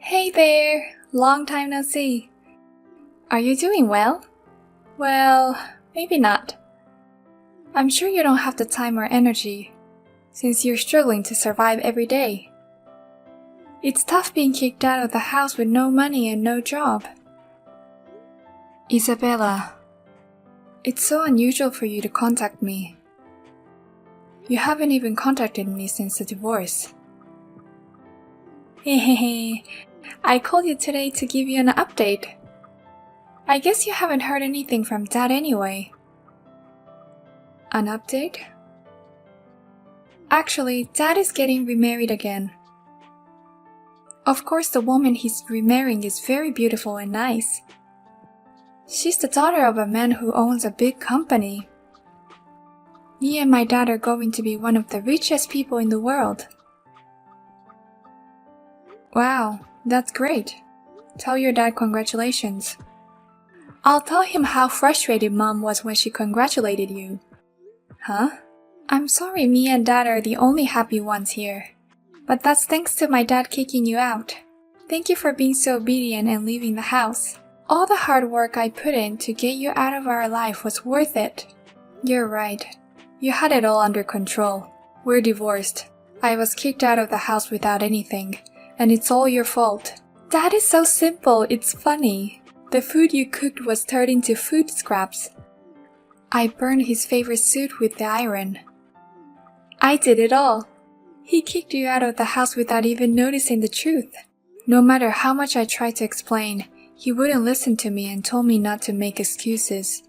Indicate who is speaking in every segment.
Speaker 1: Hey there! Long time no see. Are you doing well? Well, maybe not. I'm sure you don't have the time or energy, since you're struggling to survive every day. It's tough being kicked out of the house with no money and no job. Isabella, it's so unusual for you to contact me. You haven't even contacted me since the divorce. Hehehe, I called you today to give you an update. I guess you haven't heard anything from Dad anyway. An update? Actually, Dad is getting remarried again. Of course, the woman he's remarrying is very beautiful and nice. She's the daughter of a man who owns a big company. Me and my dad are going to be one of the richest people in the world. Wow, that's great. Tell your dad congratulations. I'll tell him how frustrated Mom was when she congratulated you. Huh? I'm sorry me and Dad are the only happy ones here. But that's thanks to my dad kicking you out. Thank you for being so obedient and leaving the house. All the hard work I put in to get you out of our life was worth it. You're right. You had it all under control. We're divorced. I was kicked out of the house without anything, and it's all your fault. Dad is so simple, it's funny. The food you cooked was turned into food scraps. I burned his favorite suit with the iron. I did it all. He kicked you out of the house without even noticing the truth. No matter how much I tried to explain, he wouldn't listen to me and told me not to make excuses.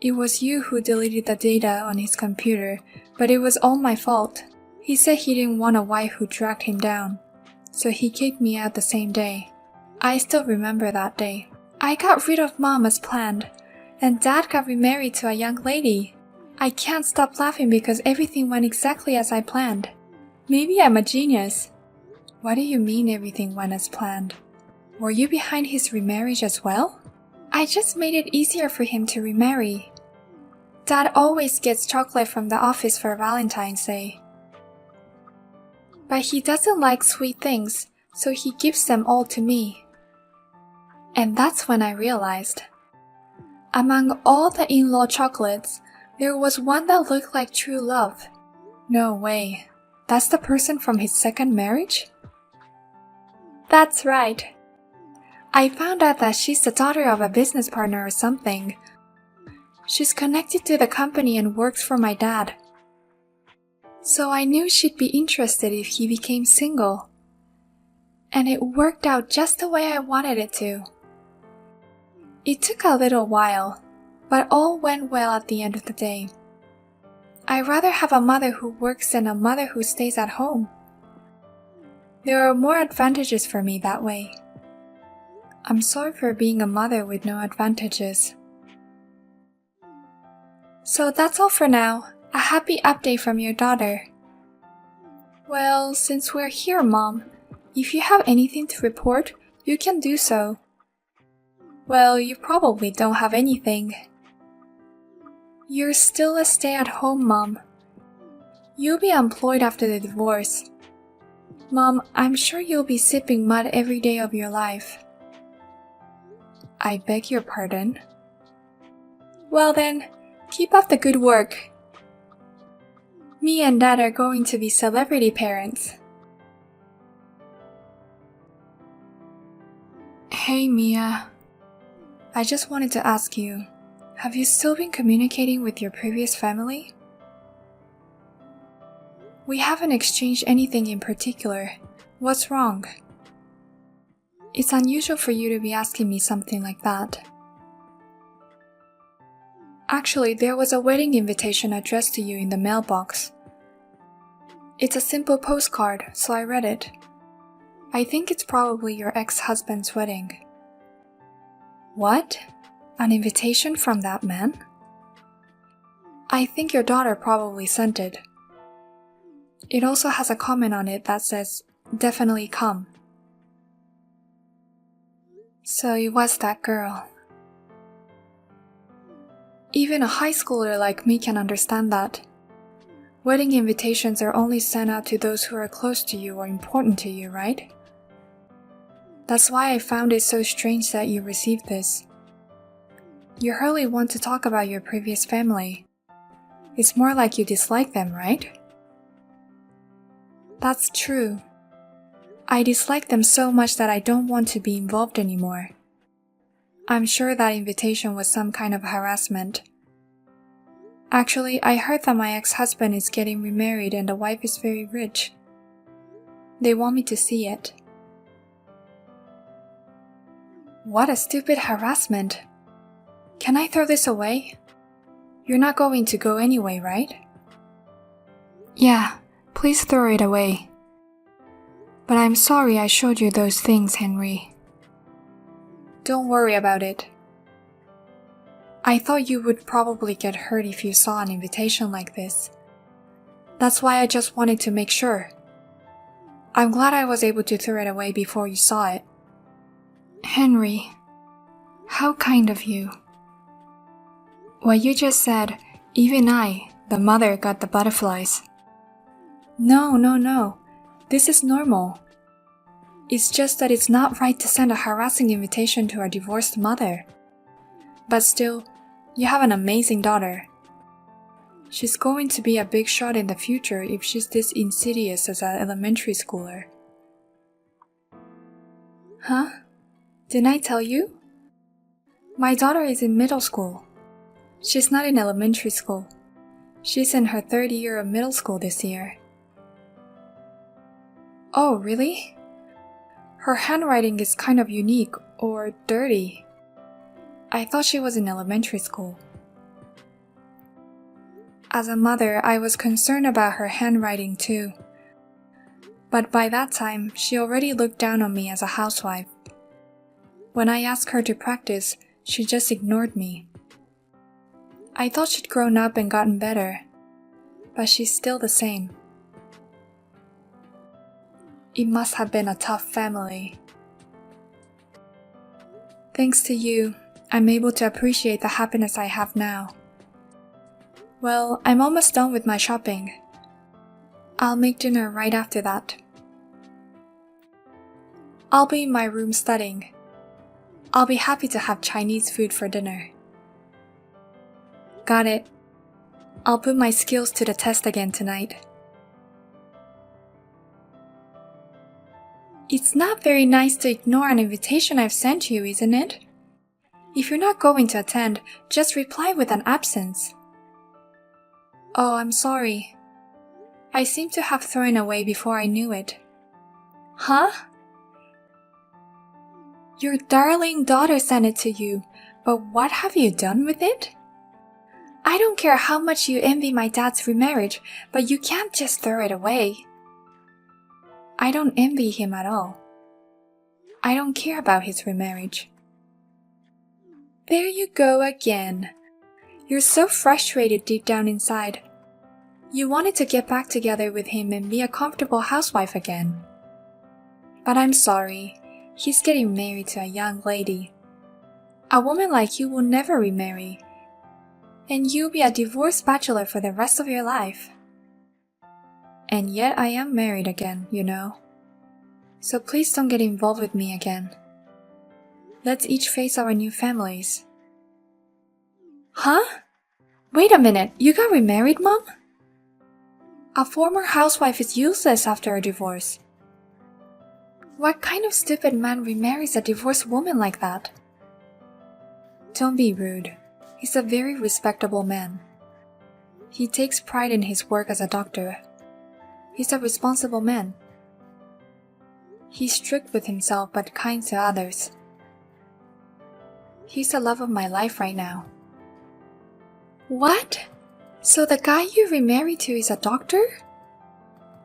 Speaker 1: It was you who deleted the data on his computer, but it was all my fault. He said he didn't want a wife who dragged him down, so he kicked me out the same day. I still remember that day. I got rid of Mom as planned, and Dad got remarried to a young lady. I can't stop laughing because everything went exactly as I planned. Maybe I'm a genius. What do you mean everything went as planned? Were you behind his remarriage as well? I just made it easier for him to remarry. Dad always gets chocolate from the office for Valentine's Day. But he doesn't like sweet things, so he gives them all to me. And that's when I realized. Among all the in-law chocolates, there was one that looked like true love. No way. That's the person from his second marriage? That's right. I found out that she's the daughter of a business partner or something. She's connected to the company and works for my dad. So I knew she'd be interested if he became single. And it worked out just the way I wanted it to. It took a little while, but all went well at the end of the day. I'd rather have a mother who works than a mother who stays at home. There are more advantages for me that way. I'm sorry for being a mother with no advantages. So that's all for now. A happy update from your daughter. Well, since we're here, Mom, if you have anything to report, you can do so. Well, you probably don't have anything. You're still a stay-at-home mom. You'll be employed after the divorce. Mom, I'm sure you'll be sipping mud every day of your life. I beg your pardon? Well then, keep up the good work. Me and Dad are going to be celebrity parents. Hey Mia, I just wanted to ask you, have you still been communicating with your previous family? We haven't exchanged anything in particular. What's wrong? It's unusual for you to be asking me something like that. Actually, there was a wedding invitation addressed to you in the mailbox. It's a simple postcard, so I read it. I think it's probably your ex-husband's wedding. What? An invitation from that man? I think your daughter probably sent it. It also has a comment on it that says, "Definitely come." So it was that girl. Even a high schooler like me can understand that. Wedding invitations are only sent out to those who are close to you or important to you, right? That's why I found it so strange that you received this. You hardly want to talk about your previous family. It's more like you dislike them, right? That's true. I dislike them so much that I don't want to be involved anymore. I'm sure that invitation was some kind of harassment. Actually, I heard that my ex-husband is getting remarried and the wife is very rich. They want me to see it. What a stupid harassment. Can I throw this away? You're not going to go anyway, right? Yeah, please throw it away. But I'm sorry I showed you those things, Henry. Don't worry about it. I thought you would probably get hurt if you saw an invitation like this. That's why I just wanted to make sure. I'm glad I was able to throw it away before you saw it. Henry, how kind of you. What you just said, even I, the mother, got the butterflies. No. This is normal. It's just that it's not right to send a harassing invitation to a divorced mother. But still, you have an amazing daughter. She's going to be a big shot in the future if she's this insidious as an elementary schooler. Huh? Didn't I tell you? My daughter is in middle school. She's not in elementary school. She's in her third year of middle school this year. Oh, really? Her handwriting is kind of unique, or dirty. I thought she was in elementary school. As a mother, I was concerned about her handwriting too. But by that time, she already looked down on me as a housewife. When I asked her to practice, she just ignored me. I thought she'd grown up and gotten better, but she's still the same. It must have been a tough family. Thanks to you, I'm able to appreciate the happiness I have now. Well, I'm almost done with my shopping. I'll make dinner right after that. I'll be in my room studying. I'll be happy to have Chinese food for dinner. Got it. I'll put my skills to the test again tonight. It's not very nice to ignore an invitation I've sent you, isn't it? If you're not going to attend, just reply with an absence. Oh, I'm sorry. I seem to have thrown away before I knew it. Huh? Your darling daughter sent it to you, but what have you done with it? I don't care how much you envy my dad's remarriage, but you can't just throw it away. I don't envy him at all. I don't care about his remarriage. There you go again. You're so frustrated deep down inside. You wanted to get back together with him and be a comfortable housewife again. But I'm sorry, he's getting married to a young lady. A woman like you will never remarry, and you'll be a divorced bachelor for the rest of your life. And yet I am married again, you know. So please don't get involved with me again. Let's each face our new families. Huh? Wait a minute, you got remarried, Mom? A former housewife is useless after a divorce. What kind of stupid man remarries a divorced woman like that? Don't be rude. He's a very respectable man. He takes pride in his work as a doctor. He's a responsible man. He's strict with himself but kind to others. He's the love of my life right now. What? So the guy you remarried to is a doctor?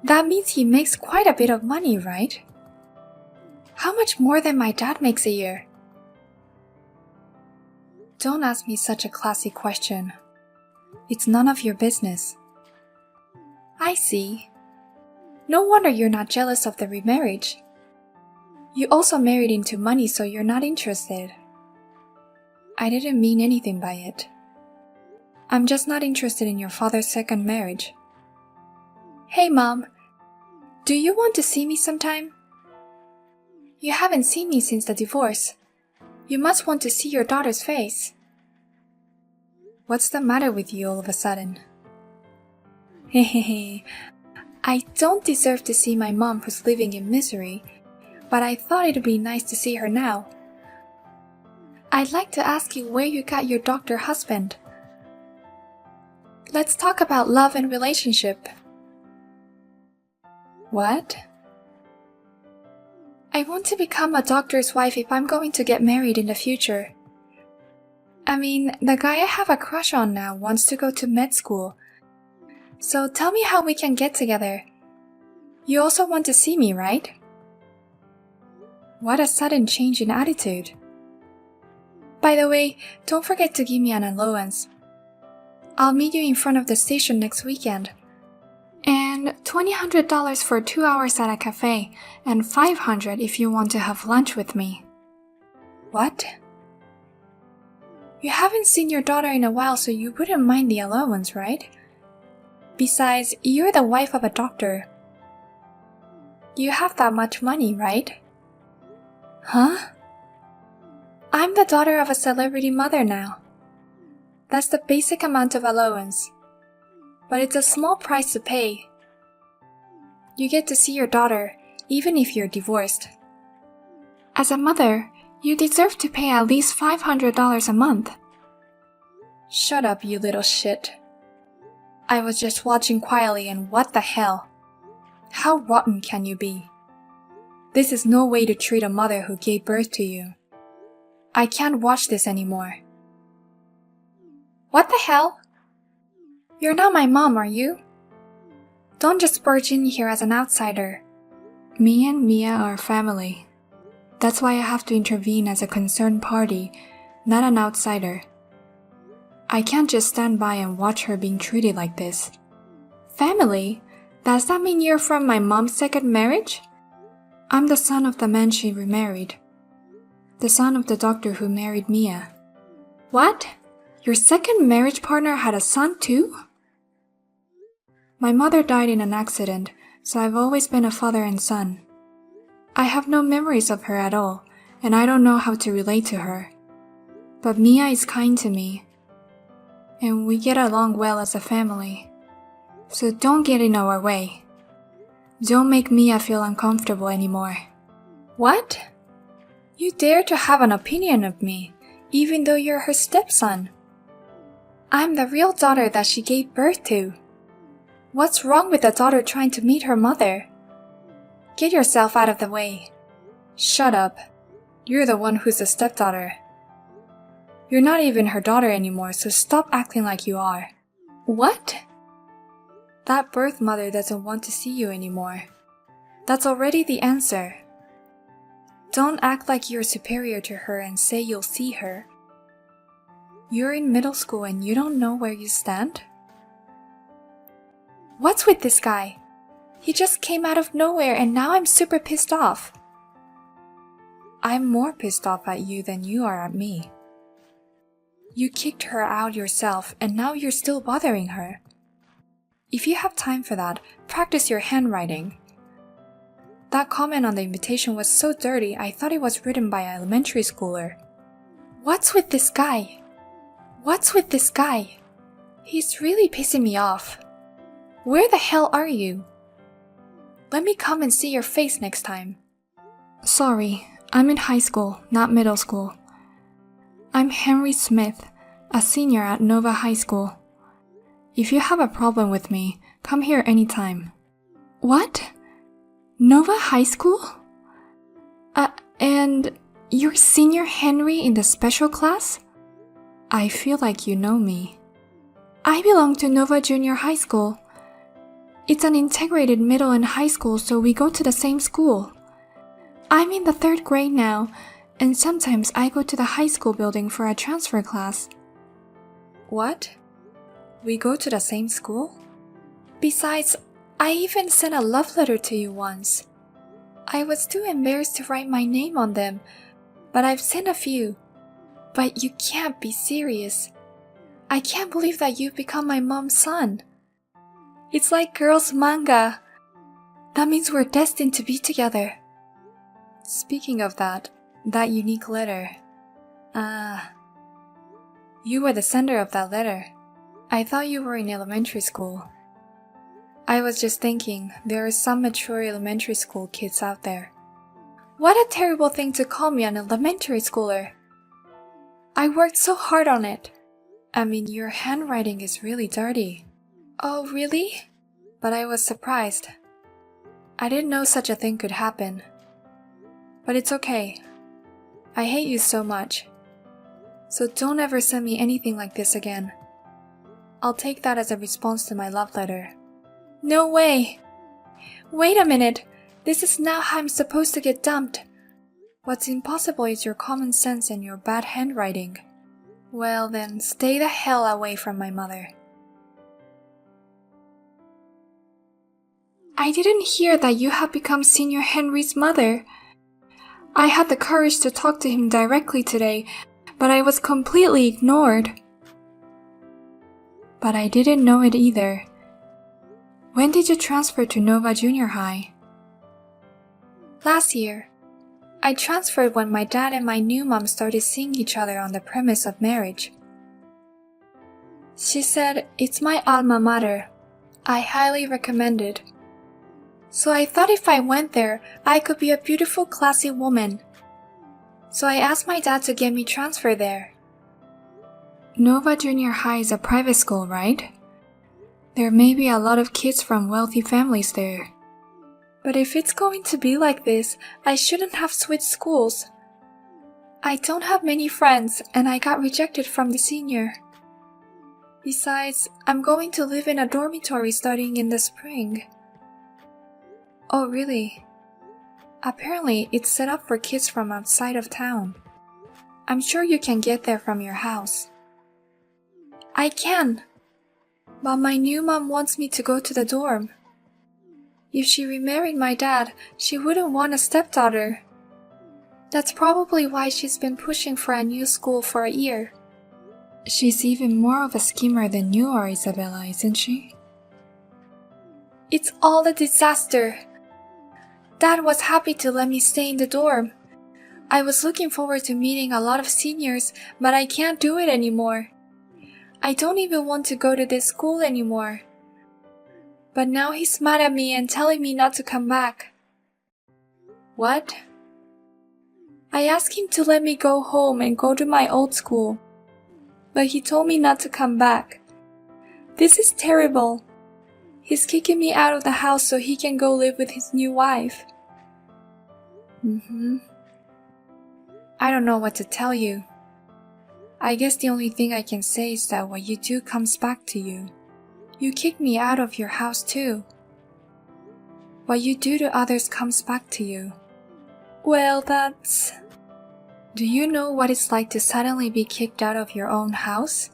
Speaker 1: That means he makes quite a bit of money, right? How much more than my dad makes a year? Don't ask me such a classy question. It's none of your business. I see. No wonder you're not jealous of the remarriage. You also married into money, so you're not interested. I didn't mean anything by it. I'm just not interested in your father's second marriage. Hey, Mom. Do you want to see me sometime? You haven't seen me since the divorce. You must want to see your daughter's face. What's the matter with you all of a sudden? Hehehe. I don't deserve to see my mom who's living in misery, but I thought it'd be nice to see her now. I'd like to ask you where you got your doctor husband. Let's talk about love and relationship. What? I want to become a doctor's wife if I'm going to get married in the future. I mean, the guy I have a crush on now wants to go to med school. So tell me how we can get together. You also want to see me, right? What a sudden change in attitude. By the way, don't forget to give me an allowance. I'll meet you in front of the station next weekend. And $200 for 2 hours at a cafe, and $500 if you want to have lunch with me. What? You haven't seen your daughter in a while, so you wouldn't mind the allowance, right? Besides, you're the wife of a doctor. You have that much money, right? Huh? I'm the daughter of a celebrity mother now. That's the basic amount of allowance. But it's a small price to pay. You get to see your daughter, even if you're divorced. As a mother, you deserve to pay at least $500 a month. Shut up, you little shit. I was just watching quietly and what the hell? How rotten can you be? This is no way to treat a mother who gave birth to you. I can't watch this anymore. What the hell? You're not my mom, are you? Don't just barge in here as an outsider. Me and Mia are family. That's why I have to intervene as a concerned party, not an outsider. I can't just stand by and watch her being treated like this. Family? Does that mean you're from my mom's second marriage? I'm the son of the man she remarried. The son of the doctor who married Mia. What? Your second marriage partner had a son too? My mother died in an accident, so I've always been a father and son. I have no memories of her at all, and I don't know how to relate to her. But Mia is kind to me, and we get along well as a family. So don't get in our way. Don't make Mia feel uncomfortable anymore. What? You dare to have an opinion of me, even though you're her stepson. I'm the real daughter that she gave birth to. What's wrong with a daughter trying to meet her mother? Get yourself out of the way. Shut up. You're the one who's a stepdaughter. You're not even her daughter anymore, so stop acting like you are. What? That birth mother doesn't want to see you anymore. That's already the answer. Don't act like you're superior to her and say you'll see her. You're in middle school and you don't know where you stand? What's with this guy? He just came out of nowhere and now I'm super pissed off. I'm more pissed off at you than you are at me. You kicked her out yourself and now you're still bothering her. If you have time for that, practice your handwriting. That comment on the invitation was so dirty, I thought it was written by an elementary schooler. What's with this guy? What's with this guy? He's really pissing me off. Where the hell are you? Let me come and see your face next time. Sorry, I'm in high school, not middle school. I'm Henry Smith, a senior at Nova High School. If you have a problem with me, come here anytime. What? Nova High School? And you're senior Henry in the special class? I feel like you know me. I belong to Nova Junior High School. It's an integrated middle and high school, so we go to the same school. I'm in the 3rd grade now, and sometimes I go to the high school building for a transfer class. What? We go to the same school? Besides, I even sent a love letter to you once. I was too embarrassed to write my name on them, but I've sent a few. But you can't be serious. I can't believe that you've become my mom's son. It's like girls' manga. That means we're destined to be together. Speaking of that unique letter. You were the sender of that letter. I thought you were in elementary school. I was just thinking, there are some mature elementary school kids out there. What a terrible thing to call me an elementary schooler. I worked so hard on it. I mean, your handwriting is really dirty. Oh, really? But I was surprised. I didn't know such a thing could happen. But it's okay. I hate you so much. So don't ever send me anything like this again. I'll take that as a response to my love letter. No way! Wait a minute! This is not how I'm supposed to get dumped. What's impossible is your common sense and your bad handwriting. Well then, stay the hell away from my mother. I didn't hear that you have become Senior Henry's mother. I had the courage to talk to him directly today, but I was completely ignored. But I didn't know it either. When did you transfer to Nova Junior High? Last year. I transferred when my dad and my new mom started seeing each other on the premise of marriage. She said, it's my alma mater. I highly recommend it. So I thought if I went there, I could be a beautiful, classy woman. So I asked my dad to get me transferred there. Nova Junior High is a private school, right? There may be a lot of kids from wealthy families there. But if it's going to be like this, I shouldn't have switched schools. I don't have many friends, and I got rejected from the senior. Besides, I'm going to live in a dormitory starting in the spring. Oh, really? Apparently, it's set up for kids from outside of town. I'm sure you can get there from your house. I can. But my new mom wants me to go to the dorm. If she remarried my dad, she wouldn't want a stepdaughter. That's probably why she's been pushing for a new school for a year. She's even more of a schemer than you are, Isabella, isn't she? It's all a disaster. Dad was happy to let me stay in the dorm. I was looking forward to meeting a lot of seniors, but I can't do it anymore. I don't even want to go to this school anymore. But now he's mad at me and telling me not to come back. What? I asked him to let me go home and go to my old school, but he told me not to come back. This is terrible. He's kicking me out of the house so he can go live with his new wife. I don't know what to tell you. I guess the only thing I can say is that what you do comes back to you. You kick me out of your house too. What you do to others comes back to you. Well, that's... Do you know what it's like to suddenly be kicked out of your own house?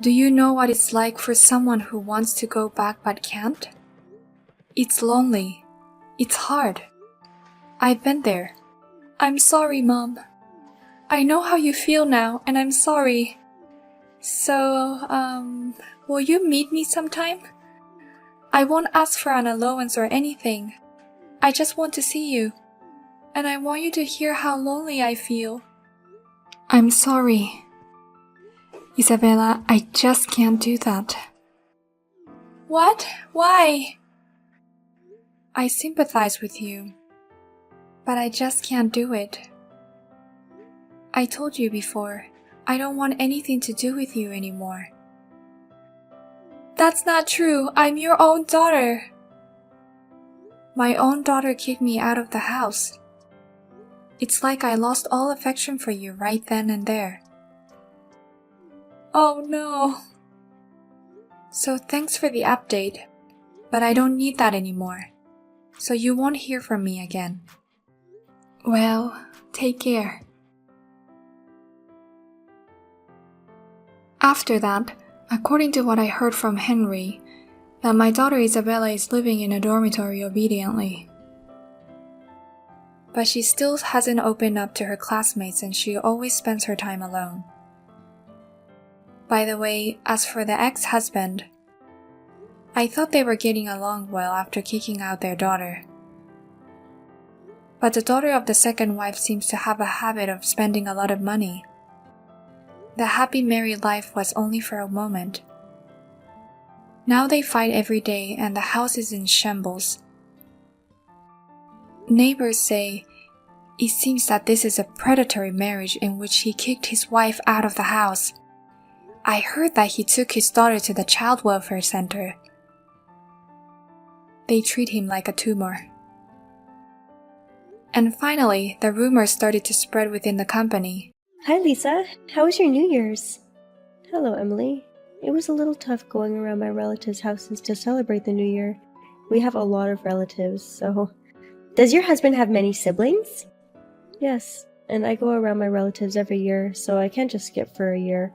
Speaker 1: Do you know what it's like for someone who wants to go back but can't? It's lonely. It's hard. I've been there. I'm sorry, Mom. I know how you feel now, and I'm sorry. So, will you meet me sometime? I won't ask for an allowance or anything. I just want to see you. And I want you to hear how lonely I feel. I'm sorry. Isabella, I just can't do that. What? Why? I sympathize with you. But I just can't do it. I told you before, I don't want anything to do with you anymore. That's not true. I'm your own daughter. My own daughter kicked me out of the house. It's like I lost all affection for you right then and there. Oh no. So thanks for the update, but I don't need that anymore. So you won't hear from me again. Well, take care. After that, according to what I heard from Henry, that my daughter Isabella is living in a dormitory obediently. But she still hasn't opened up to her classmates and she always spends her time alone. By the way, as for the ex-husband, I thought they were getting along well after kicking out their daughter. but the daughter of the second wife seems to have a habit of spending a lot of money. The happy married life was only for a moment. Now they fight every day and the house is in shambles. Neighbors say, it seems that this is a predatory marriage in which he kicked his wife out of the house. I heard that he took his daughter to the child welfare center. They treat him like a tumor. And finally, the rumors started to spread within the company.
Speaker 2: Hi, Lisa. How was your New Year's? Hello, Emily. It was a little tough going around my relatives' houses to celebrate the New Year. We have a lot of relatives, so... Does your husband have many siblings? Yes, and I go around my relatives every year, so I can't just skip for a year.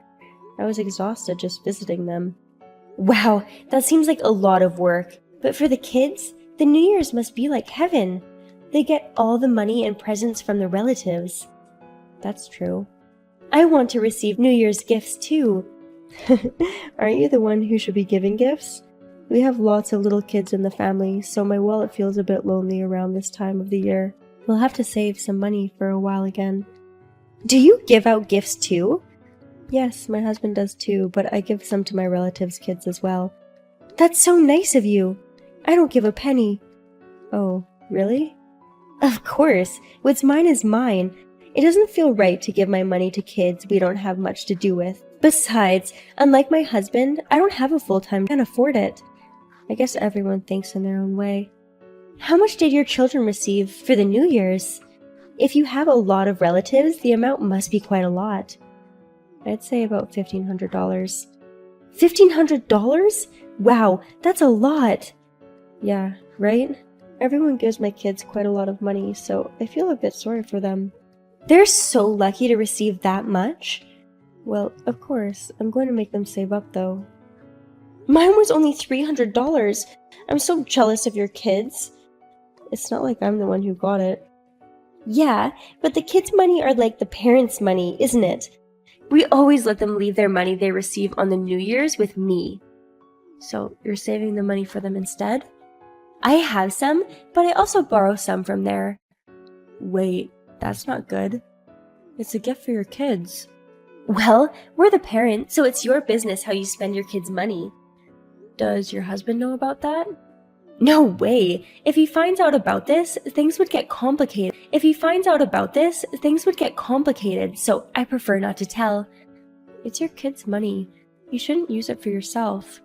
Speaker 2: I was exhausted just visiting them. Wow, that seems like a lot of work. But for the kids, the New Year's must be like heaven. They get all the money and presents from the relatives. That's true. I want to receive New Year's gifts too. Aren't you the one who should be giving gifts? We have lots of little kids in the family, so my wallet feels a bit lonely around this time of the year. We'll have to save some money for a while again. Do you give out gifts too? Yes, my husband does too, but I give some to my relatives' kids as well. That's so nice of you. I don't give a penny. Oh, really? Of course. What's mine is mine. It doesn't feel right to give my money to kids we don't have much to do with. Besides, unlike my husband, I don't have a full-time, can't afford it. I guess everyone thinks in their own way. How much did your children receive for the New Year's? If you have a lot of relatives, the amount must be quite a lot. I'd say about $1,500. $1,500? Wow, that's a lot! Yeah, right? Everyone gives my kids quite a lot of money, so I feel a bit sorry for them. They're so lucky to receive that much. Well, of course, I'm going to make them save up though. Mine was only $300. I'm so jealous of your kids. It's not like I'm the one who got it. Yeah, but the kids' money are like the parents' money, isn't it? We always let them leave their money they receive on the New Year's with me. So you're saving the money for them instead? I have some, but I also borrow some from there. Wait, that's not good. It's a gift for your kids. Well, we're the parent, so it's your business how you spend your kids' money. Does your husband know about that? No way! If he finds out about this, things would get complicated. So I prefer not to tell. It's your kids' money. You shouldn't use it for yourself.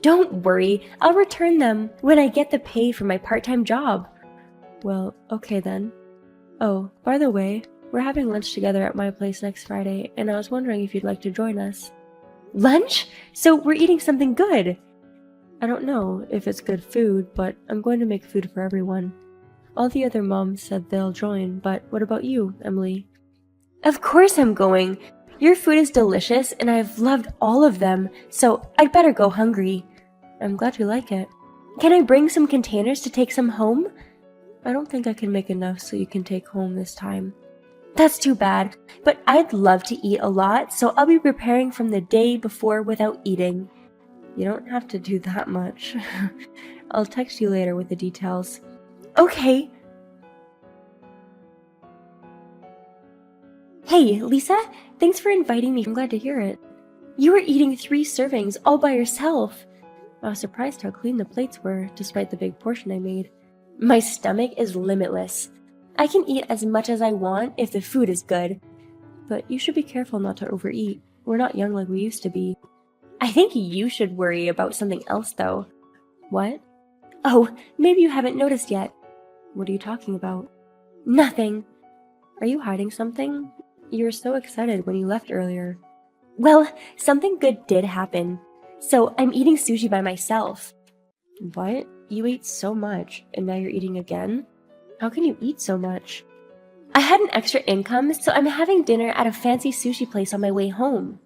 Speaker 2: Don't worry, I'll return them when I get the pay for my part-time job. Well, okay then. Oh, by the way, we're having lunch together at my place next Friday, and I was wondering if you'd like to join us. Lunch? So we're eating something good! I don't know if it's good food, but I'm going to make food for everyone. All the other moms said they'll join, but what about you, Emily? Of course I'm going! Your food is delicious, and I've loved all of them, so I'd better go hungry. I'm glad you like it. Can I bring some containers to take some home? I don't think I can make enough so you can take home this time. That's too bad, but I'd love to eat a lot, so I'll be preparing from the day before without eating. You don't have to do that much. I'll text you later with the details. Okay. Hey, Lisa, thanks for inviting me. I'm glad to hear it. You were eating 3 servings all by yourself. I was surprised how clean the plates were, despite the big portion I made. My stomach is limitless. I can eat as much as I want if the food is good. But you should be careful not to overeat. We're not young like we used to be. I think you should worry about something else, though. What? Oh, maybe you haven't noticed yet. What are you talking about? Nothing. Are you hiding something? You were so excited when you left earlier. Well, something good did happen. So I'm eating sushi by myself. What? You ate so much, and now you're eating again? How can you eat so much? I had an extra income, so I'm having dinner at a fancy sushi place on my way home.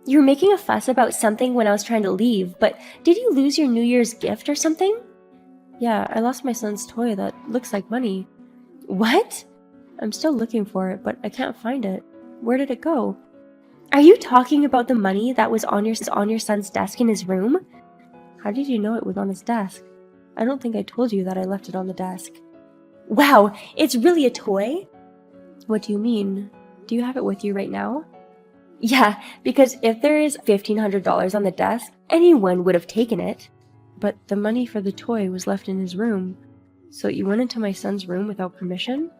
Speaker 2: You were making a fuss about something when I was trying to leave, but did you lose your New Year's gift or something? Yeah, I lost my son's toy that looks like money. What? I'm still looking for it, but I can't find it. Where did it go? Are you talking about the money that was on your son's desk in his room? How did you know it was on his desk? I don't think I told you that I left it on the desk. Wow, it's really a toy? What do you mean? Do you have it with you right now? Yeah, because if there is $1,500 on the desk, anyone would have taken it. But the money for the toy was left in his room. So you went into my son's room without permission?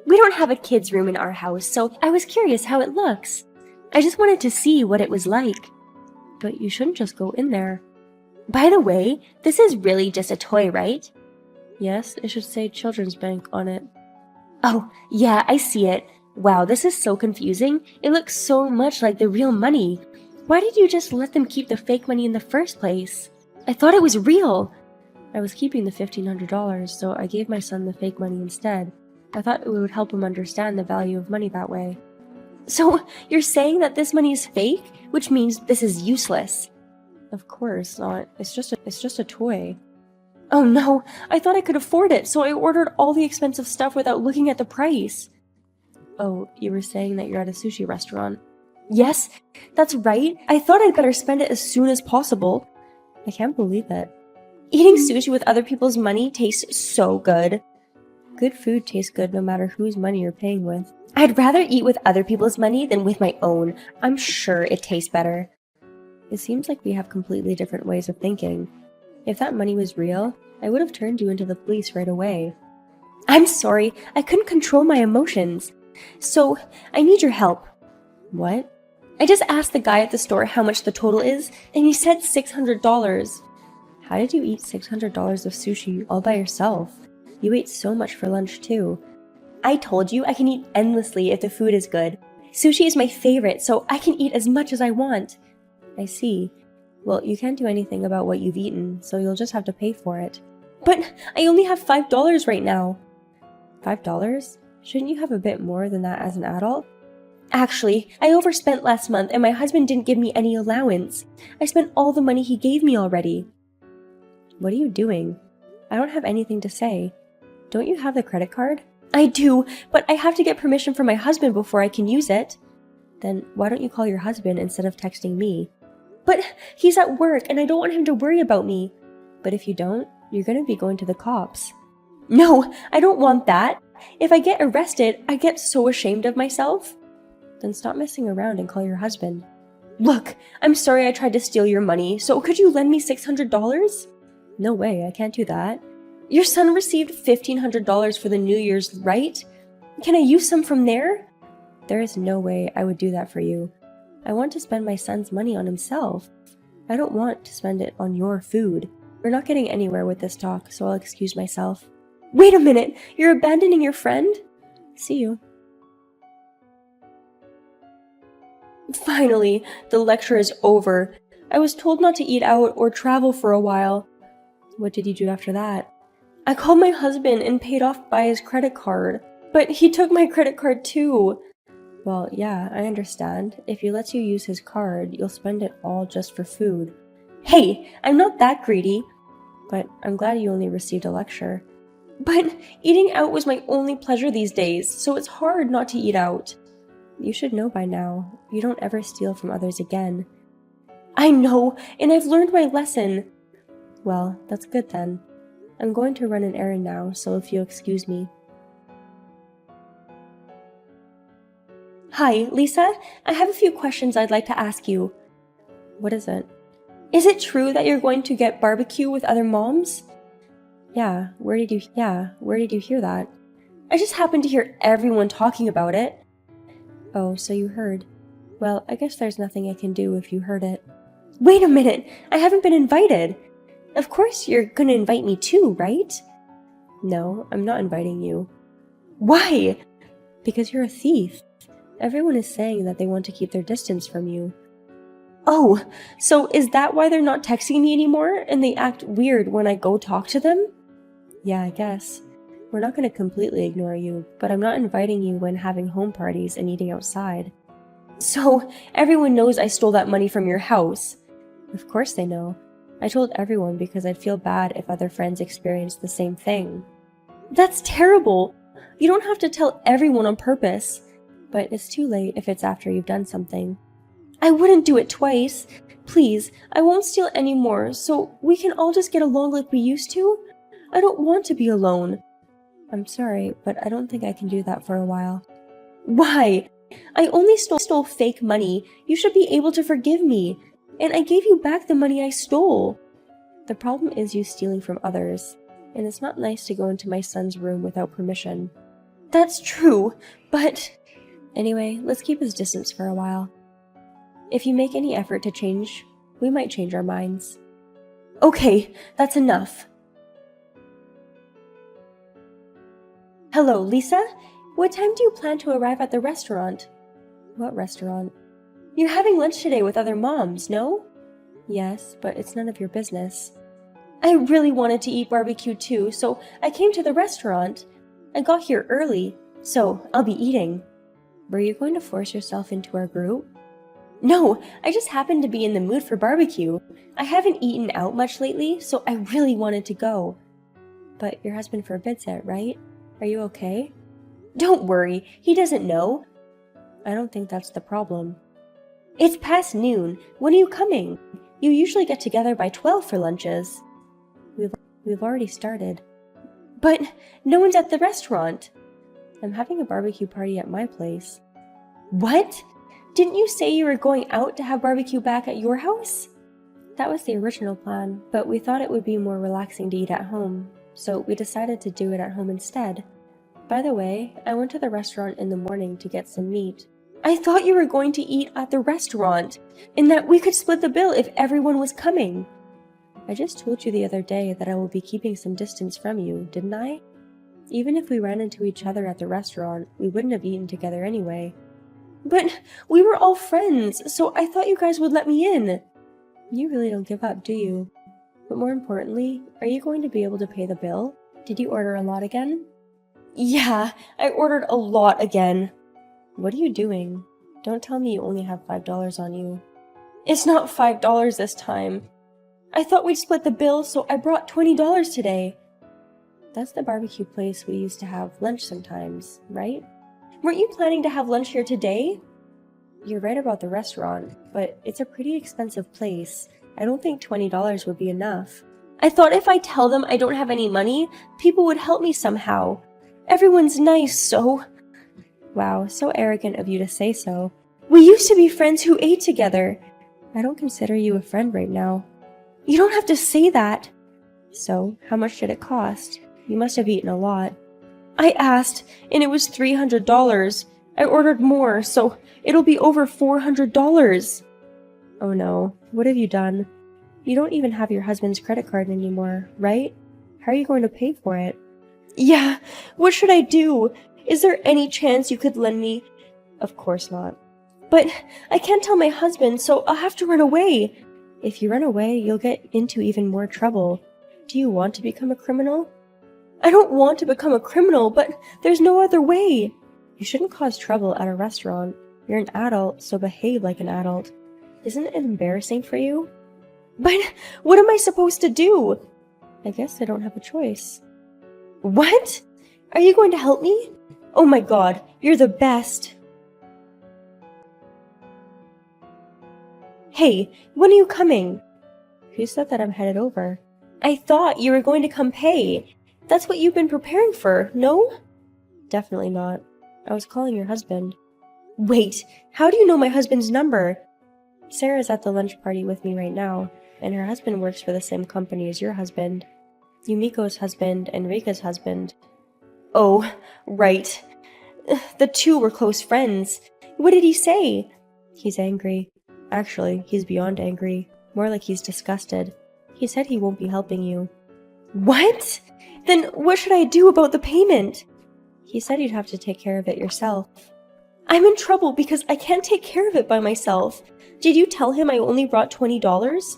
Speaker 2: We don't have a kid's room in our house, so I was curious how it looks. I just wanted to see what it was like. But you shouldn't just go in there. By the way, this is really just a toy, right? Yes, it should say Children's Bank on it. Oh, yeah, I see it. Wow, this is so confusing. It looks so much like the real money. Why did you just let them keep the fake money in the first place? I thought it was real. I was keeping the $1,500, so I gave my son the fake money instead. I thought it would help him understand the value of money that way. So, you're saying that this money is fake, which means this is useless? Of course not. It's just a toy. Oh no, I thought I could afford it, so I ordered all the expensive stuff without looking at the price. Oh, you were saying that you're at a sushi restaurant. Yes, that's right. I thought I'd better spend it as soon as possible. I can't believe it. Eating sushi with other people's money tastes so good. Good food tastes good no matter whose money you're paying with. I'd rather eat with other people's money than with my own. I'm sure it tastes better. It seems like we have completely different ways of thinking. If that money was real, I would have turned you into the police right away. I'm sorry, I couldn't control my emotions. So, I need your help. What? I just asked the guy at the store how much the total is, and he said $600. How did you eat $600 of sushi all by yourself? You ate so much for lunch too. I told you I can eat endlessly if the food is good. Sushi is my favorite, so I can eat as much as I want. I see. Well, you can't do anything about what you've eaten, so you'll just have to pay for it. But I only have $5 right now. $5? Shouldn't you have a bit more than that as an adult? Actually, I overspent last month and my husband didn't give me any allowance. I spent all the money he gave me already. What are you doing? I don't have anything to say. Don't you have the credit card? I do, but I have to get permission from my husband before I can use it. Then why don't you call your husband instead of texting me? But he's at work and I don't want him to worry about me. But if you don't, you're going to be going to the cops. No, I don't want that. If I get arrested, I get so ashamed of myself. Then stop messing around and call your husband. Look, I'm sorry I tried to steal your money, so could you lend me $600? No way, I can't do that. Your son received $1,500 for the New Year's, right? Can I use some from there? There is no way I would do that for you. I want to spend my son's money on himself. I don't want to spend it on your food. We're not getting anywhere with this talk, so I'll excuse myself. Wait a minute! You're abandoning your friend? See you. Finally, the lecture is over. I was told not to eat out or travel for a while. What did you do after that? I called my husband and paid off by his credit card. But he took my credit card too. Well, yeah, I understand. If he lets you use his card, you'll spend it all just for food. Hey, I'm not that greedy. But I'm glad you only received a lecture. But eating out was my only pleasure these days, so it's hard not to eat out. You should know by now. You don't ever steal from others again. I know, and I've learned my lesson. Well, that's good then. I'm going to run an errand now, so if you'll excuse me. Hi, Lisa. I have a few questions I'd like to ask you. What is it? Is it true that you're going to get barbecue with other moms? Yeah, where did you hear that? I just happened to hear everyone talking about it. Oh, so you heard. Well, I guess there's nothing I can do if you heard it. Wait a minute! I haven't been invited! Of course you're gonna invite me too, right? No, I'm not inviting you. Why? Because you're a thief. Everyone is saying that they want to keep their distance from you. Oh, so is that why they're not texting me anymore and they act weird when I go talk to them? Yeah, I guess. We're not going to completely ignore you, but I'm not inviting you when having home parties and eating outside. So, everyone knows I stole that money from your house. Of course they know. I told everyone because I'd feel bad if other friends experienced the same thing. That's terrible! You don't have to tell everyone on purpose. But it's too late if it's after you've done something. I wouldn't do it twice. Please, I won't steal anymore, so we can all just get along like we used to? I don't want to be alone. I'm sorry, but I don't think I can do that for a while. Why? I only stole fake money. You should be able to forgive me. And I gave you back the money I stole. The problem is you stealing from others, and it's not nice to go into my son's room without permission. That's true, but... Anyway, let's keep his distance for a while. If you make any effort to change, we might change our minds. Okay, that's enough. Hello, Lisa? What time do you plan to arrive at the restaurant? What restaurant? You're having lunch today with other moms, no? Yes, but it's none of your business. I really wanted to eat barbecue too, so I came to the restaurant. I got here early, so I'll be eating. Were you going to force yourself into our group? No, I just happened to be in the mood for barbecue. I haven't eaten out much lately, so I really wanted to go. But your husband forbids it, right? Are you okay? Don't worry, he doesn't know. I don't think that's the problem. It's past noon. When are you coming? You usually get together by 12 for lunches. We've already started. But no one's at the restaurant. I'm having a barbecue party at my place. What? Didn't you say you were going out to have barbecue back at your house? That was the original plan, but we thought it would be more relaxing to eat at home, so we decided to do it at home instead. By the way, I went to the restaurant in the morning to get some meat. I thought you were going to eat at the restaurant, and that we could split the bill if everyone was coming. I just told you the other day that I will be keeping some distance from you, didn't I? Even if we ran into each other at the restaurant, we wouldn't have eaten together anyway. But we were all friends, so I thought you guys would let me in. You really don't give up, do you? But more importantly, are you going to be able to pay the bill? Did you order a lot again? Yeah, I ordered a lot again. What are you doing? Don't tell me you only have $5 on you. It's not $5 this time. I thought we'd split the bill, so I brought $20 today. That's the barbecue place we used to have lunch sometimes, right? Weren't you planning to have lunch here today? You're right about the restaurant, but it's a pretty expensive place. I don't think $20 would be enough. I thought if I tell them I don't have any money, people would help me somehow. Everyone's nice, so... Wow, so arrogant of you to say so. We used to be friends who ate together. I don't consider you a friend right now. You don't have to say that. So, how much did it cost? You must have eaten a lot. I asked, and it was $300. I ordered more, so it'll be over $400. Oh no, what have you done? You don't even have your husband's credit card anymore, right? How are you going to pay for it? Yeah, what should I do? Is there any chance you could lend me? Of course not. But I can't tell my husband, so I'll have to run away. If you run away, you'll get into even more trouble. Do you want to become a criminal? I don't want to become a criminal, but there's no other way. You shouldn't cause trouble at a restaurant. You're an adult, so behave like an adult. Isn't it embarrassing for you? But what am I supposed to do? I guess I don't have a choice. What? Are you going to help me? Oh my god, you're the best. Hey, when are you coming? Who said that I'm headed over? I thought you were going to come pay. That's what you've been preparing for, no? Definitely not. I was calling your husband. Wait, how do you know my husband's number? Sarah's at the lunch party with me right now, and her husband works for the same company as your husband. Yumiko's husband and Rika's husband. Oh, right. The two were close friends. What did he say? He's angry. Actually, he's beyond angry. More like he's disgusted. He said he won't be helping you. What? Then what should I do about the payment? He said you'd have to take care of it yourself. I'm in trouble because I can't take care of it by myself. Did you tell him I only brought $20?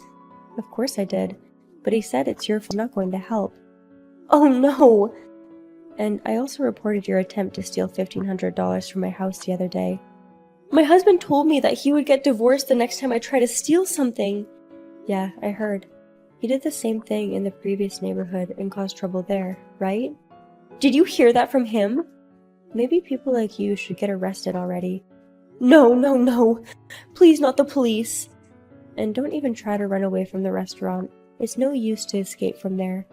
Speaker 2: Of course I did. But he said it's your fault, not going to help. Oh no! And I also reported your attempt to steal $1,500 from my house the other day. My husband told me that he would get divorced the next time I try to steal something. Yeah, I heard. He did the same thing in the previous neighborhood and caused trouble there, right? Did you hear that from him? Maybe people like you should get arrested already. No, no, no. Please, not the police. And don't even try to run away from the restaurant. It's no use to escape from there.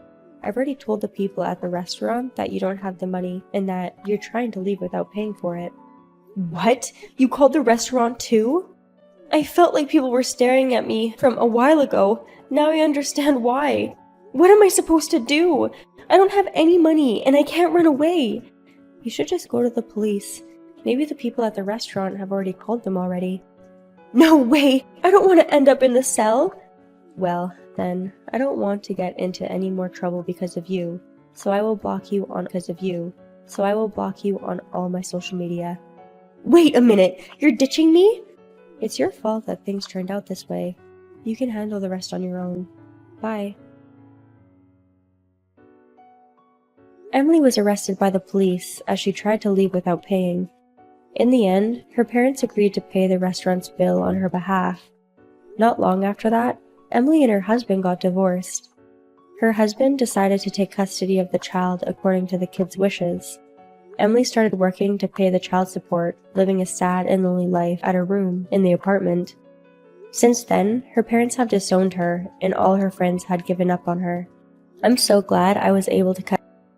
Speaker 2: I've already told the people at the restaurant that you don't have the money and that you're trying to leave without paying for it. What? You called the restaurant too? I felt like people were staring at me from a while ago. Now I understand why. What am I supposed to do? I don't have any money and I can't run away. You should just go to the police. Maybe the people at the restaurant have already called them already. No way! I don't want to end up in the cell! Well, then, I don't want to get into any more trouble because of you, so I will block you on all my social media. Wait a minute! You're ditching me? It's your fault that things turned out this way. You can handle the rest on your own. Bye. Emily was arrested by the police as she tried to leave without paying. In the end, her parents agreed to pay the restaurant's bill on her behalf. Not long after that, Emily and her husband got divorced. Her husband decided to take custody of the child according to the kid's wishes. Emily started working to pay the child support, living a sad and lonely life at her room in the apartment. Since then, her parents have disowned her, and all her friends had given up on her. I'm so glad I was able to cut